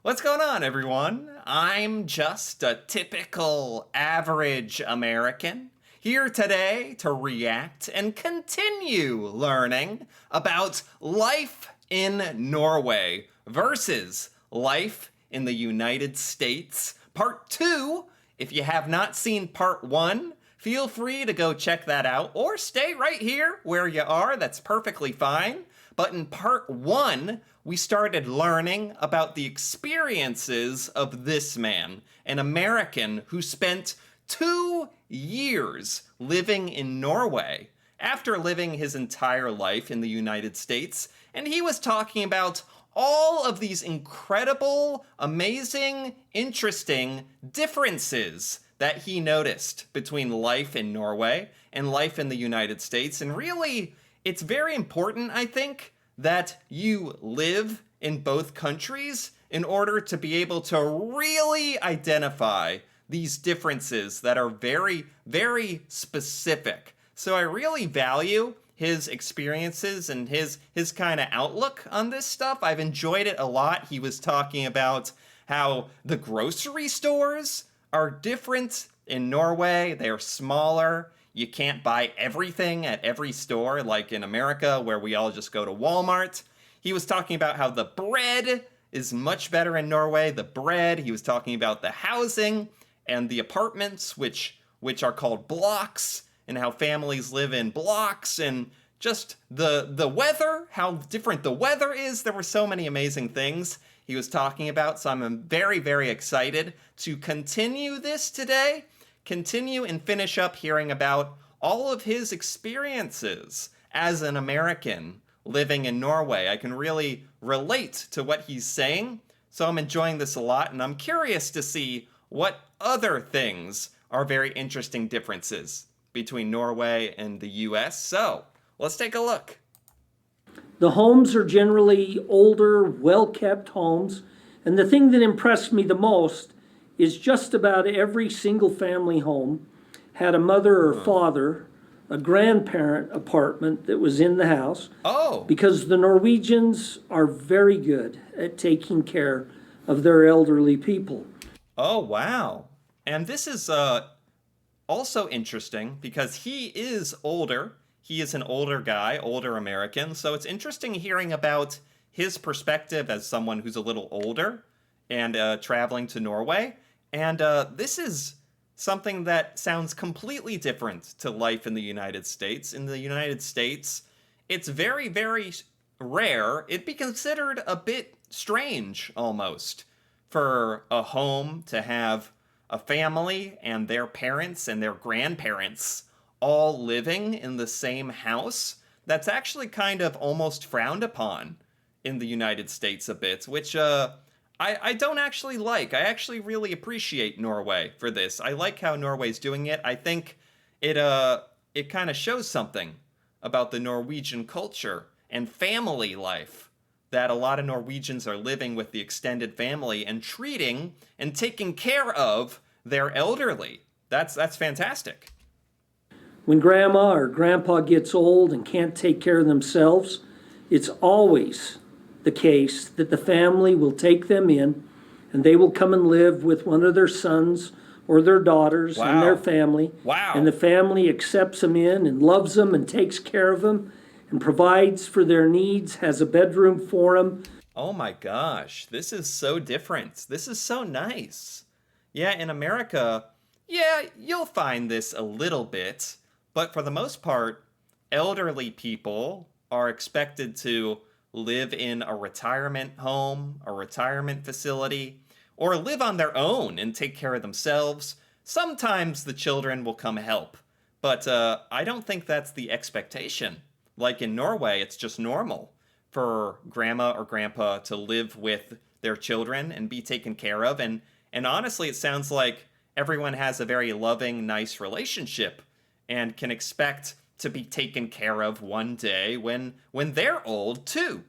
What's going on, everyone? I'm just a typical average American here today to react and continue learning about life in Norway versus life in the United States. Part 2. If you have not seen part 1, feel free to go check that out or stay right here where you are. That's perfectly fine. But in part 1, we started learning about the experiences of this man, an American who spent 2 years living in Norway after living his entire life in the United States. And he was talking about all of these incredible, amazing, interesting differences that he noticed between life in Norway and life in the United States. And really, it's very important, I think, that you live in both countries in order to be able to really identify these differences that are very, very specific. So I really value his experiences and his kind of outlook on this stuff. I've enjoyed it a lot. He was talking about how the grocery stores are different in Norway. They're smaller. You can't buy everything at every store like in America where we all just go to Walmart. He was talking about how the bread is much better in Norway. The bread. He was talking about the housing and the apartments, which are called blocks, and how families live in blocks, and just the weather, how different the weather is. There were so many amazing things he was talking about, so I'm very, very excited to continue this today, continue and finish up hearing about all of his experiences as an American living in Norway. I can really relate to what he's saying, so I'm enjoying this a lot, and I'm curious to see what other things are very interesting differences between Norway and the US. So let's take a look. The homes are generally older, well-kept homes, and the thing that impressed me the most is just about every single family home had a mother or father, a grandparent apartment that was in the house, Oh, because the Norwegians are very good at taking care of their elderly people. oh, wow. And this is also interesting because he is older. He is an older guy, older American. So it's interesting hearing about his perspective as someone who's a little older and traveling to Norway. And this is something that sounds completely different to life in the United States. In the United States, it's very, very rare. It'd be considered a bit strange almost for a home to have a family and their parents and their grandparents all living in the same house. That's actually kind of almost frowned upon in the United States a bit, which I don't actually like. I actually really appreciate Norway for this. I like how Norway's doing it. I think it kind of shows something about the Norwegian culture and family life, that a lot of Norwegians are living with the extended family and treating and taking care of their elderly. That's fantastic. When grandma or grandpa gets old and can't take care of themselves, it's always the case that the family will take them in and they will come and live with one of their sons or their daughters and their Wow. family. Wow. And the family accepts them in and loves them and takes care of them and provides for their needs, has a bedroom for them. Oh my gosh, this is so different. This is so nice. Yeah, in America, yeah, you'll find this a little bit, but for the most part, elderly people are expected to live in a retirement home, a retirement facility, or live on their own and take care of themselves. Sometimes the children will come help, but I don't think that's the expectation. Like in Norway, it's just normal for grandma or grandpa to live with their children and be taken care of. And honestly, it sounds like everyone has a very loving, nice relationship and can expect to be taken care of one day when they're old too.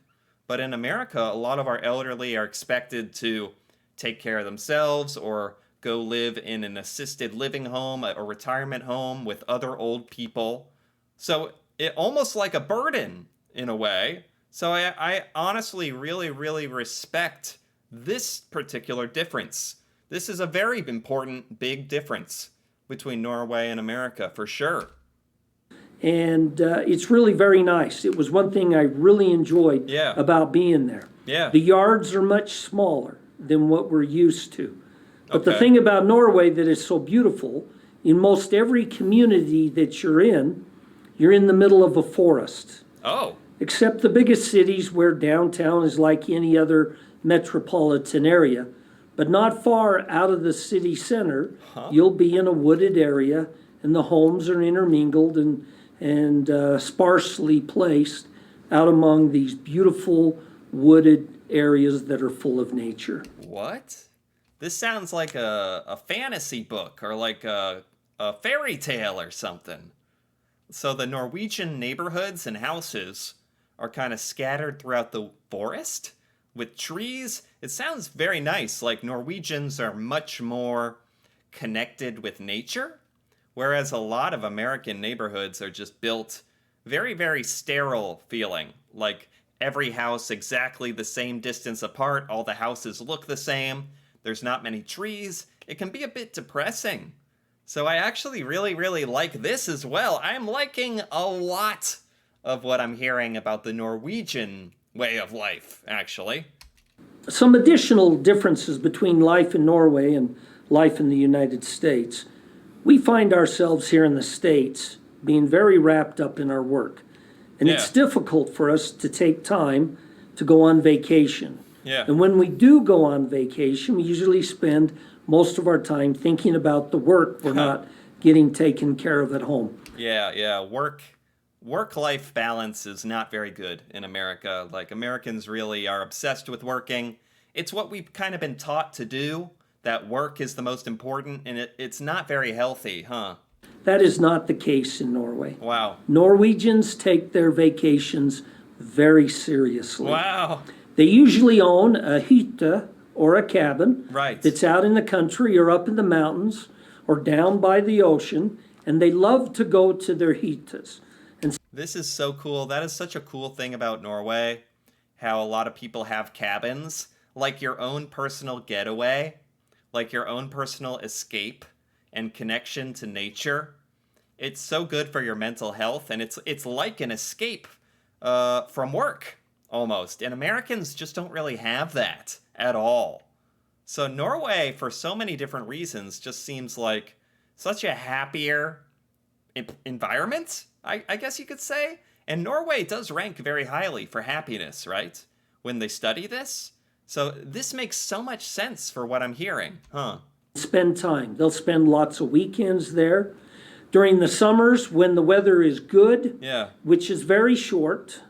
But in America, a lot of our elderly are expected to take care of themselves or go live in an assisted living home, a retirement home with other old people. So it almost like a burden in a way. So I honestly really, really respect this particular difference. This is a very important, big difference between Norway and America, for sure. And it's really very nice. It was one thing I really enjoyed Yeah, about being there. yeah, The yards are much smaller than what we're used to. But the okay. thing about Norway that is so beautiful, in most every community that you're in the middle of a forest. Oh, Except the biggest cities where downtown is like any other metropolitan area. But not far out of the city center, huh? you'll be in a wooded area, and the homes are intermingled and sparsely placed out among these beautiful wooded areas that are full of nature. What? This sounds like a fantasy book or like a fairy tale or something. So the Norwegian neighborhoods and houses are kind of scattered throughout the forest with trees. It sounds very nice, like Norwegians are much more connected with nature, whereas a lot of American neighborhoods are just built very, very sterile feeling, like every house exactly the same distance apart, all the houses look the same, there's not many trees. It can be a bit depressing. So I actually really, really like this as well. I'm liking a lot of what I'm hearing about the Norwegian way of life, actually. Some additional differences between life in Norway and life in the United States. We find ourselves here in the States being very wrapped up in our work. And Yeah, it's difficult for us to take time to go on vacation. yeah, And when we do go on vacation, we usually spend most of our time thinking about the work we're not getting taken care of at home. yeah. Work life balance is not very good in America. Like Americans really are obsessed with working. It's what we've kind of been taught to do. That work is the most important, and it's not very healthy, huh? That is not the case in Norway. Wow. Norwegians take their vacations very seriously. Wow. They usually own a hytte or a cabin Right. that's out in the country or up in the mountains or down by the ocean, and they love to go to their hyttes. This is so cool. That is such a cool thing about Norway. How a lot of people have cabins, like your own personal getaway, like your own personal escape and connection to nature. It's so good for your mental health, and it's like an escape from work almost. And Americans just don't really have that at all. So Norway, for so many different reasons, just seems like such a happier environment, I guess you could say. And Norway does rank very highly for happiness, right? When they study this. So this makes so much sense for what I'm hearing, huh? Spend time. They'll spend lots of weekends there. During the summers, when the weather is good, Yeah. which is very short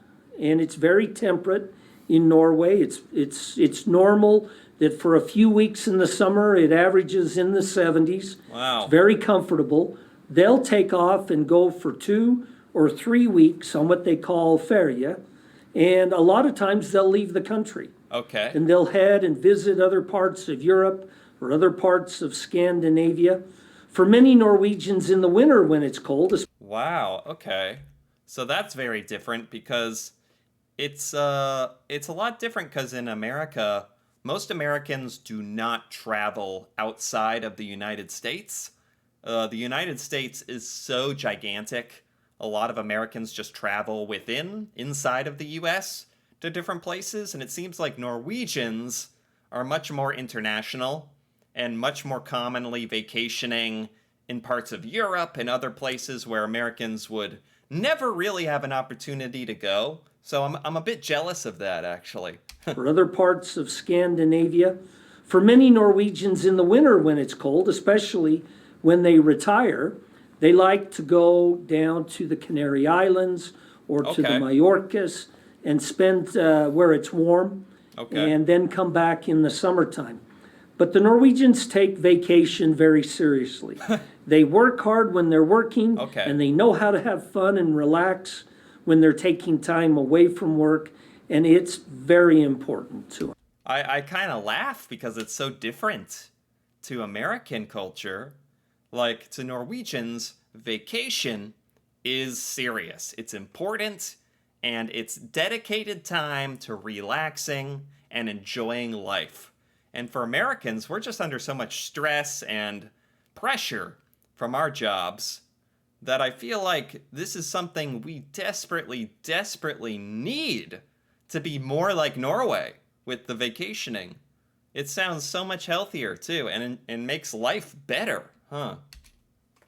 and it's very temperate in Norway, it's normal that for a few weeks in the summer it averages in the 70s. Wow. It's very comfortable. They'll take off and go for 2 or 3 weeks on what they call ferie, and a lot of times they'll leave the country Okay. and they'll head and visit other parts of Europe or other parts of Scandinavia. For many Norwegians in the winter when it's cold, Wow. Okay. So that's very different because it's a lot different because in America, most Americans do not travel outside of the United States. The United States is so gigantic. A lot of Americans just travel inside of the US to different places, and it seems like Norwegians are much more international and much more commonly vacationing in parts of Europe and other places where Americans would never really have an opportunity to go. So I'm a bit jealous of that, actually. or other parts of Scandinavia. For many Norwegians in the winter when it's cold, especially when they retire, they like to go down to the Canary Islands or to the Okay. Majorcas and spend where it's warm Okay. and then come back in the summertime. But the Norwegians take vacation very seriously. They work hard when they're working, Okay. and they know how to have fun and relax when they're taking time away from work, and it's very important to them. I kind of laugh because it's so different to American culture. Like to Norwegians, vacation is serious. It's important and it's dedicated time to relaxing and enjoying life. And for Americans, we're just under so much stress and pressure from our jobs that I feel like this is something we desperately, desperately need to be more like Norway with the vacationing. It sounds so much healthier too, and makes life better, huh?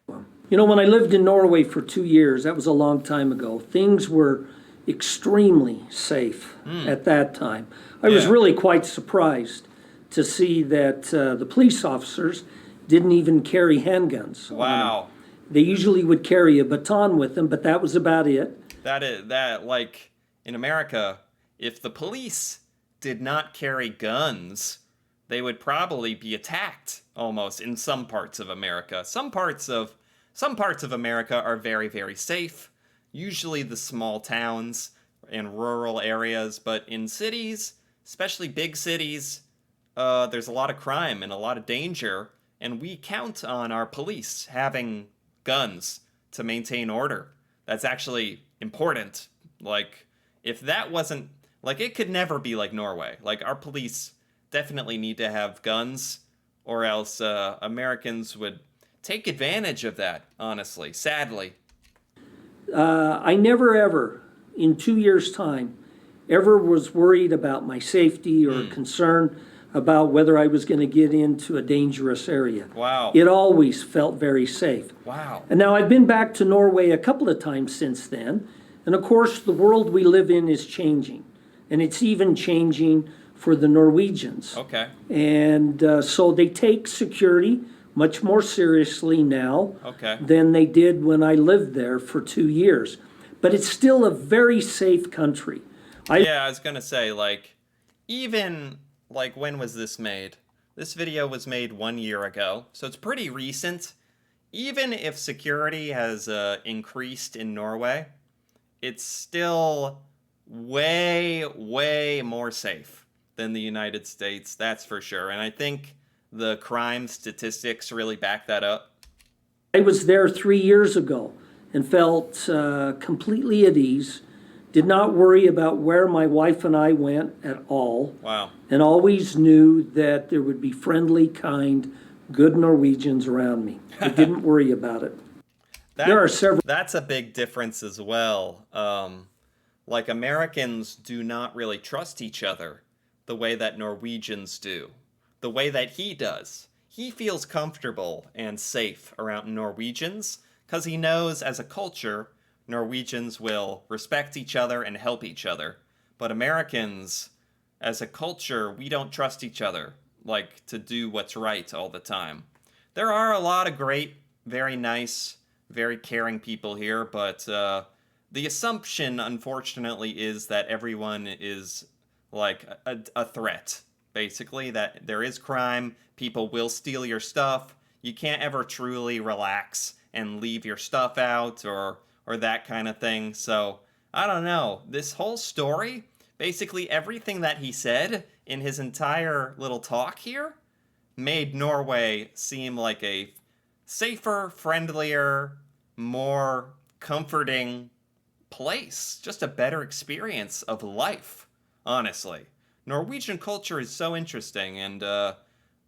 You know, when I lived in Norway for 2 years, that was a long time ago, things were extremely safe at that time. I was Yeah. really quite surprised to see that the police officers didn't even carry handguns on them. Wow. They usually would carry a baton with them, but that was about it. That like in America, if the police did not carry guns, they would probably be attacked almost in some parts of America. Some parts of America are very, very safe. Usually the small towns and rural areas, but in cities, especially big cities, there's a lot of crime and a lot of danger, and we count on our police having guns to maintain order. That's actually important. Like, if that wasn't, like, it could never be like Norway. Like, our police definitely need to have guns, or else Americans would take advantage of that, honestly, sadly. I never ever, in 2 years' time, ever was worried about my safety or concerned about whether I was going to get into a dangerous area. Wow. It always felt very safe. Wow. And now I've been back to Norway a couple of times since then. And of course, the world we live in is changing. And it's even changing for the Norwegians. Okay. And so they take security much more seriously now Okay. than they did when I lived there for 2 years. But it's still a very safe country. Yeah, I was gonna say, like, even, like, when was this made? This video was made 1 year ago, so it's pretty recent. Even if security has increased in Norway, it's still way, way more safe than the United States, that's for sure. And I think the crime statistics really back that up. I was there 3 years ago and felt completely at ease, did not worry about where my wife and I went at all, Wow. and always knew that there would be friendly, kind, good Norwegians around me. I didn't worry about it. There are several. That's a big difference as well. Like, Americans do not really trust each other the way that Norwegians do, the way that he does. He feels comfortable and safe around Norwegians because he knows as a culture, Norwegians will respect each other and help each other. But Americans, as a culture, we don't trust each other, like, to do what's right all the time. There are a lot of great, very nice, very caring people here, but the assumption, unfortunately, is that everyone is like a threat, basically, that there is crime, people will steal your stuff, you can't ever truly relax and leave your stuff out or that kind of thing. So, I don't know. This whole story, basically everything that he said in his entire little talk here, made Norway seem like a safer, friendlier, more comforting place. Just a better experience of life, honestly. Norwegian culture is so interesting, and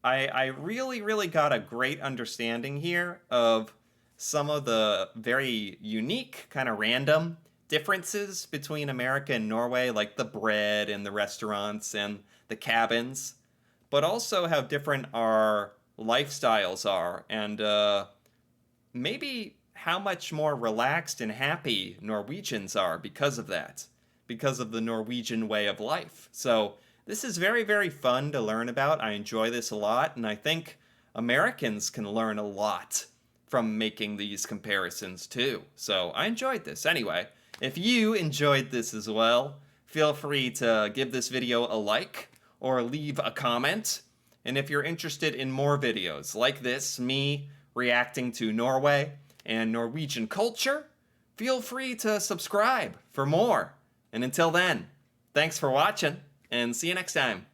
I really, really got a great understanding here of some of the very unique, kind of random differences between America and Norway, like the bread and the restaurants and the cabins, but also how different our lifestyles are, and maybe how much more relaxed and happy Norwegians are because of that, because of the Norwegian way of life. So this is very, very fun to learn about. I enjoy this a lot, and I think Americans can learn a lot from making these comparisons too. So I enjoyed this. Anyway, if you enjoyed this as well, feel free to give this video a like or leave a comment. And if you're interested in more videos like this, me reacting to Norway and Norwegian culture, feel free to subscribe for more. And until then, thanks for watching, and see you next time.